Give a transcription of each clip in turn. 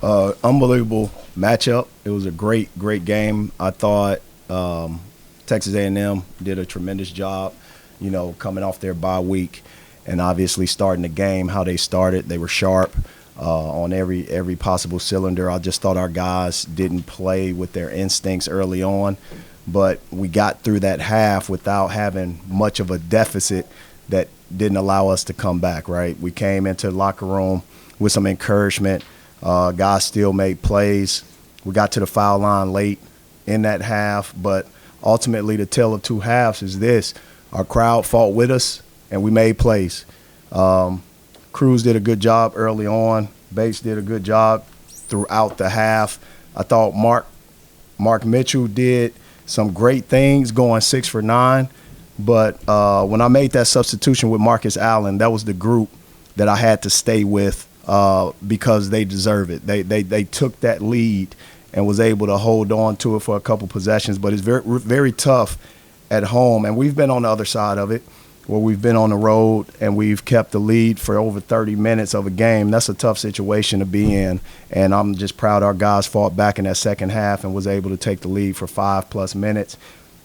Unbelievable matchup. It was a great game. I thought Texas A&M did a tremendous job, coming off their bye week and obviously starting the game how they started. They were sharp on every possible cylinder. I just thought our guys didn't play with their instincts early on, but we got through that half without having much of a deficit that didn't allow us to come back, right? We came into the locker room with some encouragement. Guys still made plays. We got to the foul line late in that half, but ultimately the tale of two halves is this. Our crowd fought with us, and we made plays. Cruz did a good job early on. Bates did a good job throughout the half. I thought Mark Mitchell did some great things going 6 for 9, but when I made that substitution with Marcus Allen, that was the group that I had to stay with because they deserve it. They took that lead and was able to hold on to it for a couple possessions, but it's very tough at home, and we've been on the other side of it where we've been on the road and we've kept the lead for over 30 minutes of a game. That's a tough situation to be in, and I'm just proud our guys fought back in that second half and was able to take the lead for 5+ minutes.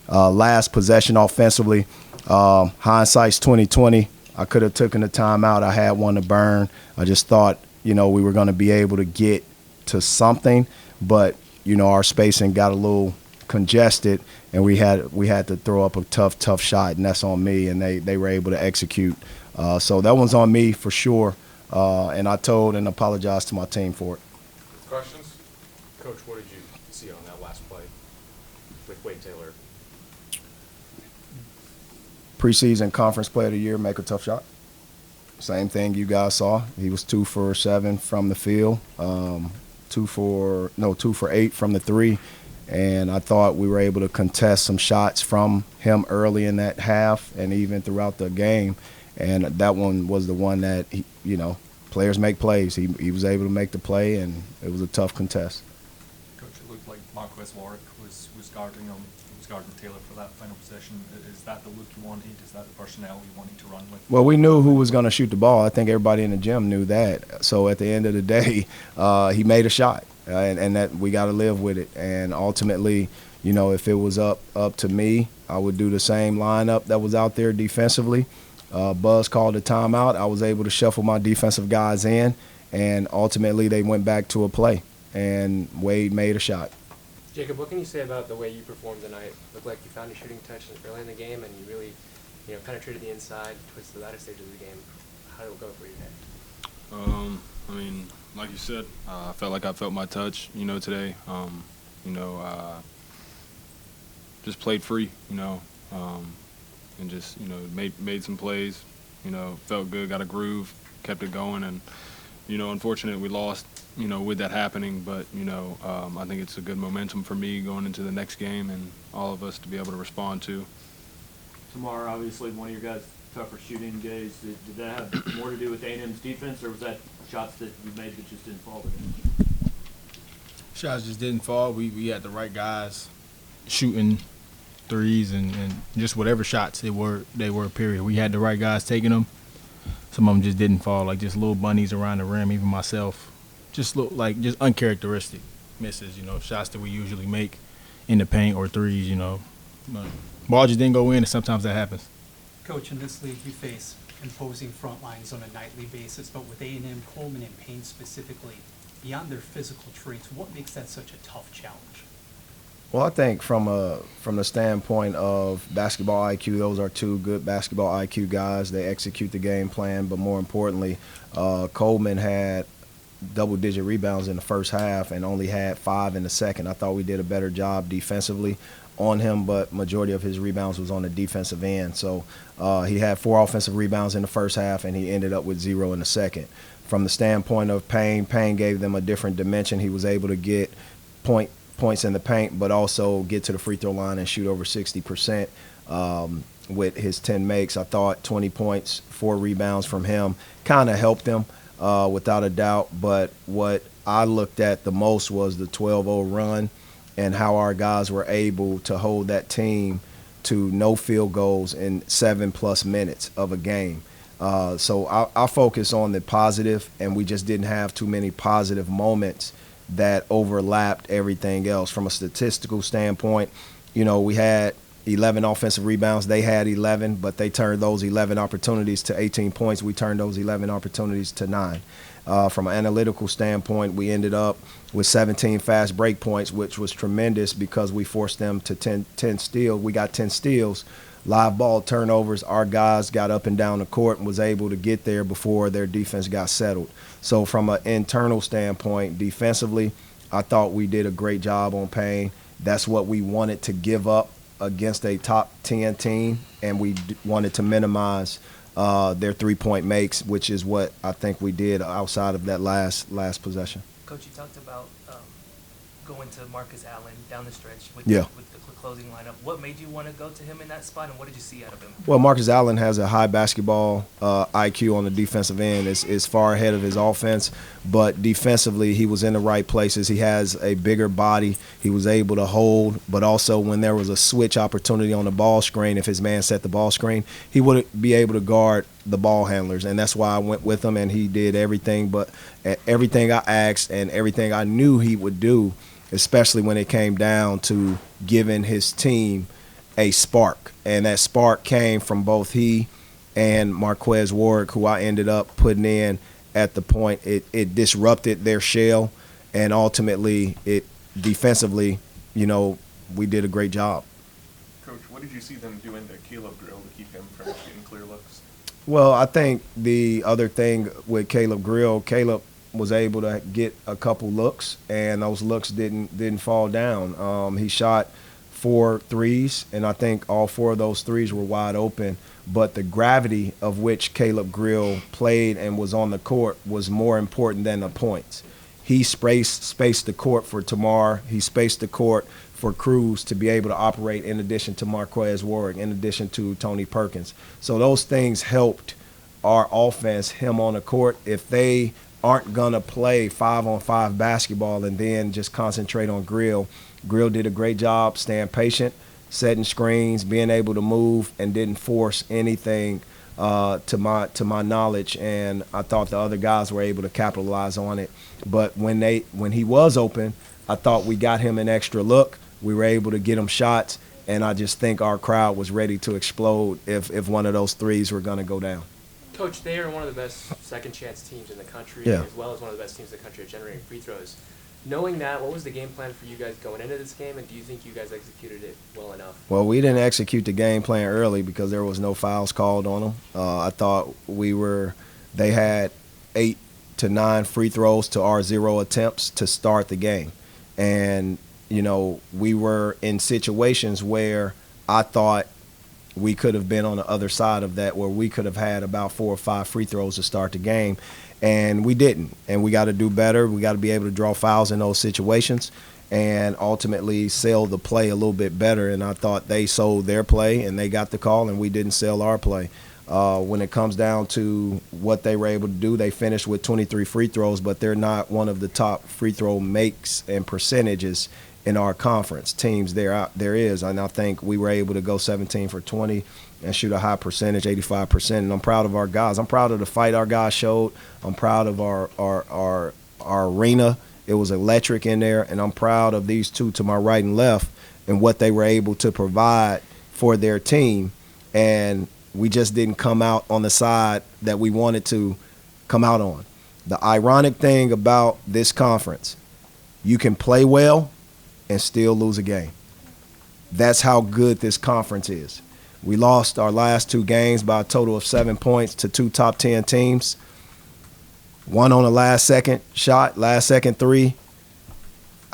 Last possession offensively, hindsight's 20/20. I could have taken the timeout. I had one to burn. I just thought, we were going to be able to get to something, but, our spacing got a little congested, and we had to throw up a tough shot, and that's on me, and they were able to execute. So that one's on me for sure, and I told and apologized to my team for it. Questions? Coach, what did you see on that last play with Wade Taylor? Preseason conference player of the year, make a tough shot. Same thing you guys saw. He was 2 for 7 from the field, 2 for 8 from the 3. And I thought we were able to contest some shots from him early in that half and even throughout the game. And that one was the one that, players make plays. He was able to make the play, and it was a tough contest. Coach, it looked like Marquez Warwick was guarding him. He was guarding Taylor for that final possession. Is that the look you wanted? Is that the personnel you wanted to run with? Well, we knew who was going to shoot the ball. I think everybody in the gym knew that. So at the end of the day, he made a shot. And that we got to live with it. And ultimately, if it was up to me, I would do the same lineup that was out there defensively. Buzz called a timeout. I was able to shuffle my defensive guys in, and ultimately they went back to a play, and Wade made a shot. Jacob, what can you say about the way you performed tonight? Looked like you found your shooting touch early in the game, and you really, penetrated the inside towards the latter stages of the game. How did it go for you today? Like you said, I felt like I felt my touch, today. Just played free, and just, made some plays, felt good, got a groove, kept it going. And, unfortunately we lost, with that happening. But, I think it's a good momentum for me going into the next game and all of us to be able to respond to. Tamar, obviously one of your guys' tougher shooting days. Did that have more to do with A&M's defense, or was that shots that you made that just didn't fall today? Shots just didn't fall. We had the right guys shooting threes and just whatever shots they were, period. We had the right guys taking them. Some of them just didn't fall, like just little bunnies around the rim, even myself. Just look like just uncharacteristic misses, shots that we usually make in the paint or threes, But ball just didn't go in, and sometimes that happens. Coach, in this league you face imposing front lines on a nightly basis, but with A&M, Coleman, and Payne specifically, beyond their physical traits, what makes that such a tough challenge? Well, I think from the standpoint of basketball IQ, those are two good basketball IQ guys. They execute the game plan, but more importantly, Coleman had double-digit rebounds in the first half and only had 5 in the second. I thought we did a better job defensively on him, but majority of his rebounds was on the defensive end. So he had 4 offensive rebounds in the first half, and he ended up with 0 in the second. From the standpoint of Payne gave them a different dimension. He was able to get points in the paint, but also get to the free throw line and shoot over 60% with his 10 makes. I thought 20 points, 4 rebounds from him kind of helped him without a doubt. But what I looked at the most was the 12-0 run and how our guys were able to hold that team to no field goals in 7+ minutes of a game. So I focus on the positive, and we just didn't have too many positive moments that overlapped everything else. From a statistical standpoint, we had 11 offensive rebounds. They had 11, but they turned those 11 opportunities to 18 points. We turned those 11 opportunities to 9. From an analytical standpoint, we ended up with 17 fast break points, which was tremendous because we forced them to 10 steals. We got 10 steals. Live ball turnovers, our guys got up and down the court and was able to get there before their defense got settled. So from an internal standpoint, defensively, I thought we did a great job on Payne. That's what we wanted to give up against a top 10 team, and we wanted to minimize their three-point makes, which is what I think we did outside of that last possession. Coach, you talked about going to Marcus Allen down the stretch with Yeah. the closing lineup. What made you want to go to him in that spot, and what did you see out of him? Well, Marcus Allen has a high basketball IQ on the defensive end. It's far ahead of his offense, but defensively he was in the right places. He has a bigger body. He was able to hold, but also when there was a switch opportunity on the ball screen, if his man set the ball screen, he would be able to guard the ball handlers, and that's why I went with him, and he did everything I asked and everything I knew he would do, especially when it came down to giving his team a spark. And that spark came from both he and Marquez Warwick, who I ended up putting in at the point. It disrupted their shell, and ultimately it defensively, we did a great job. Coach, what did you see them doing to Caleb Grill to keep him from getting clear looks? Well, I think the other thing with Caleb Grill, Caleb was able to get a couple looks, and those looks didn't fall down. He shot 4 threes, and I think all 4 of those threes were wide open. But the gravity of which Caleb Grill played and was on the court was more important than the points. He spaced the court for Tamar. He spaced the court for Cruz to be able to operate, in addition to Marquez Warwick, in addition to Tony Perkins. So those things helped our offense, him on the court. If they aren't going to play 5-on-5 basketball and then just concentrate on Grill. Grill did a great job staying patient, setting screens, being able to move, and didn't force anything to my knowledge. And I thought the other guys were able to capitalize on it. But when he was open, I thought we got him an extra look. We were able to get him shots, and I just think our crowd was ready to explode if one of those threes were going to go down. Coach, they are one of the best second-chance teams in the country, Yeah. as well as one of the best teams in the country at generating free throws. Knowing that, what was the game plan for you guys going into this game, and do you think you guys executed it well enough? Well, we didn't execute the game plan early because there was no fouls called on them. I thought they had 8 to 9 free throws to our 0 attempts to start the game. And, we were in situations where I thought we could have been on the other side of that, where we could have had about 4 or 5 free throws to start the game, and we didn't. And we got to do better. We got to be able to draw fouls in those situations and ultimately sell the play a little bit better. And I thought they sold their play and they got the call, and we didn't sell our play. When it comes down to what they were able to do, they finished with 23 free throws, but they're not one of the top free throw makes and percentages in our conference teams there is. And I think we were able to go 17 for 20 and shoot a high percentage, 85%. And I'm proud of our guys. I'm proud of the fight our guys showed. I'm proud of our arena. It was electric in there. And I'm proud of these two to my right and left and what they were able to provide for their team. And we just didn't come out on the side that we wanted to come out on. The ironic thing about this conference, you can play well and still lose a game. That's how good this conference is. We lost our last 2 games by a total of 7 points to 2 top 10 teams. One on a last second shot, last second 3.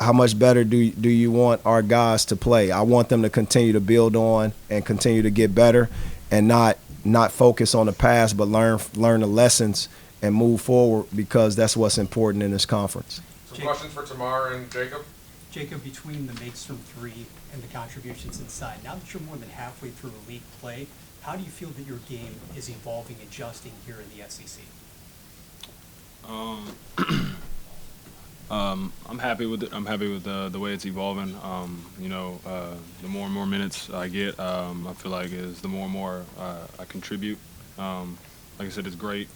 How much better do you want our guys to play? I want them to continue to build on and continue to get better and not focus on the past, but learn the lessons and move forward, because that's what's important in this conference. Some questions for Tamar and Jacob? Jacob, between the makes from 3 and the contributions inside, now that you're more than halfway through league play, how do you feel that your game is evolving, adjusting here in the SEC? I'm happy with it. I'm happy with the way it's evolving. The more and more minutes I get, I feel like the more and more I contribute. like I said, it's great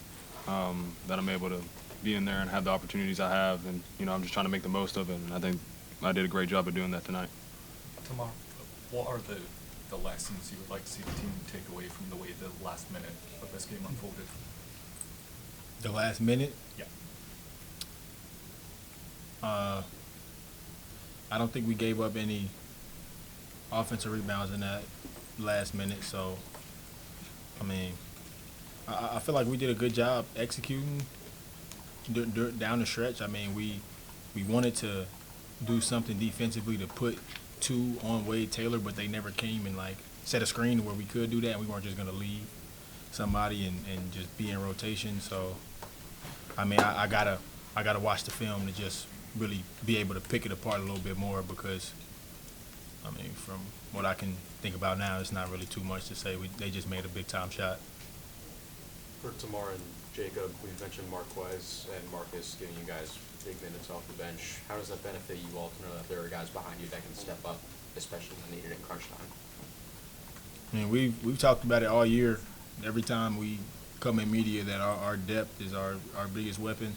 that I'm able to be in there and have the opportunities I have, and I'm just trying to make the most of it. And I think I did a great job of doing that tonight. Tamar, what are the lessons you would like to see the team take away from the way the last minute of this game unfolded? The last minute? Yeah. I don't think we gave up any offensive rebounds in that last minute. So, I mean, I feel like we did a good job executing down the stretch. I mean, we wanted to do something defensively to put two on Wade Taylor, but they never came and like set a screen where we could do that. And we weren't just gonna leave somebody and just be in rotation. So, I mean, I gotta watch the film to just really be able to pick it apart a little bit more, because, I mean, from what I can think about now, it's not really too much to say. They just made a big-time shot. For Tamar and Jacob, we mentioned Marquez and Marcus giving you guys big minutes off the bench. How does that benefit you all to know that there are guys behind you that can step up, especially when needed in crunch time? I mean, we've talked about it all year. Every time we come in media, that our depth is our biggest weapon,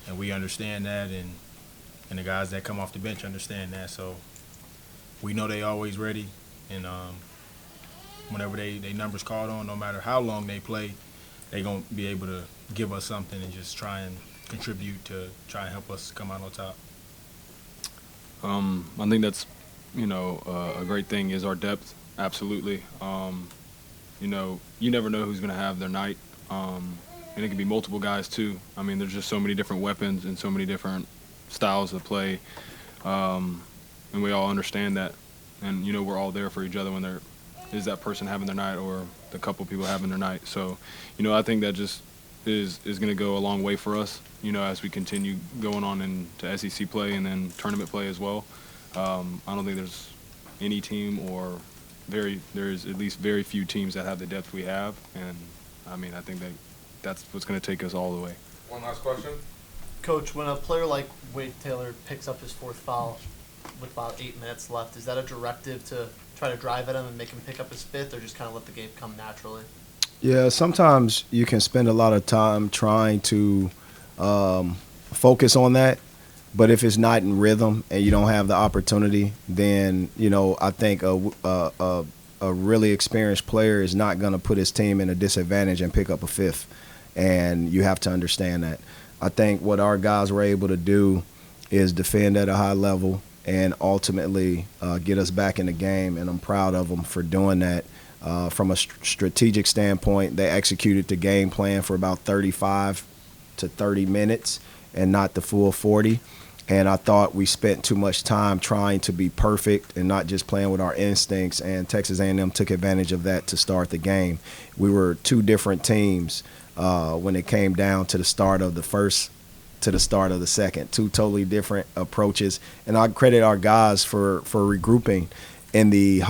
and we understand that, and the guys that come off the bench understand that. So we know they always ready, and whenever they numbers called on, no matter how long they play, they gonna be able to give us something and just try and contribute to try and help us come out on top. I think that's a great thing is our depth. Absolutely. You never know who's going to have their night, and it can be multiple guys too. I mean, there's just so many different weapons and so many different styles of play, and we all understand that. And we're all there for each other when there is that person having their night or the couple people having their night. So, I think that just is going to go a long way for us, as we continue going on into SEC play and then tournament play as well. I don't think there's any team or there's at least very few teams that have the depth we have, and I mean, I think that's what's going to take us all the way. One last question. Coach, when a player like Wade Taylor picks up his fourth foul with about 8 minutes left, is that a directive to try to drive at him and make him pick up his fifth, or just kind of let the game come naturally? Yeah, sometimes you can spend a lot of time trying to focus on that, but if it's not in rhythm and you don't have the opportunity, then I think a really experienced player is not going to put his team in a disadvantage and pick up a fifth, and you have to understand that. I think what our guys were able to do is defend at a high level and ultimately get us back in the game, and I'm proud of them for doing that. From a strategic standpoint, they executed the game plan for about 35 to 30 minutes and not the full 40. And I thought we spent too much time trying to be perfect and not just playing with our instincts, and Texas A&M took advantage of that to start the game. We were two different teams when it came down to the start of the first to the start of the second. Two totally different approaches. And I credit our guys for regrouping in the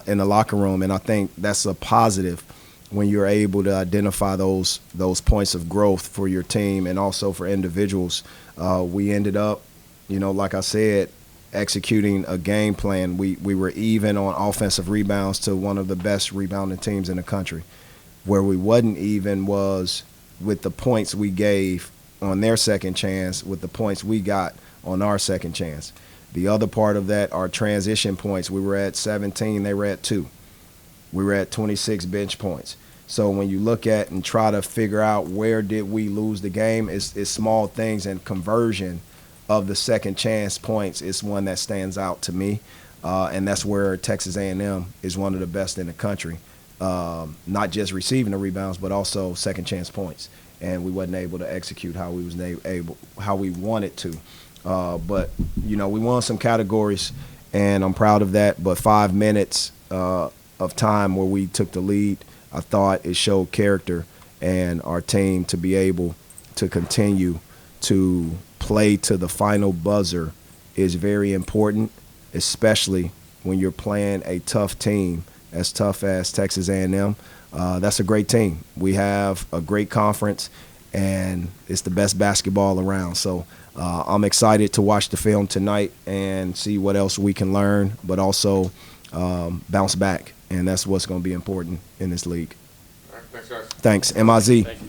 locker room, and I think that's a positive when you're able to identify those points of growth for your team and also for individuals. We ended up, like I said, executing a game plan. We were even on offensive rebounds to one of the best rebounding teams in the country. Where we wasn't even was with the points we gave on their second chance with the points we got on our second chance. The other part of that are transition points. We were at 17, they were at 2. We were at 26 bench points. So when you look at and try to figure out where did we lose the game, it's small things, and conversion of the second chance points is one that stands out to me. And that's where Texas A&M is one of the best in the country. Not just receiving the rebounds, but also second chance points. And we wasn't able to execute how we wanted to. But we won some categories, and I'm proud of that. But 5 minutes of time where we took the lead, I thought it showed character, and our team to be able to continue to play to the final buzzer is very important, especially when you're playing a tough team as tough as Texas A&M. That's a great team. We have a great conference, and it's the best basketball around. So I'm excited to watch the film tonight and see what else we can learn, but also bounce back, and that's what's going to be important in this league. All right, thanks, guys. Thanks, MIZ. Thank you.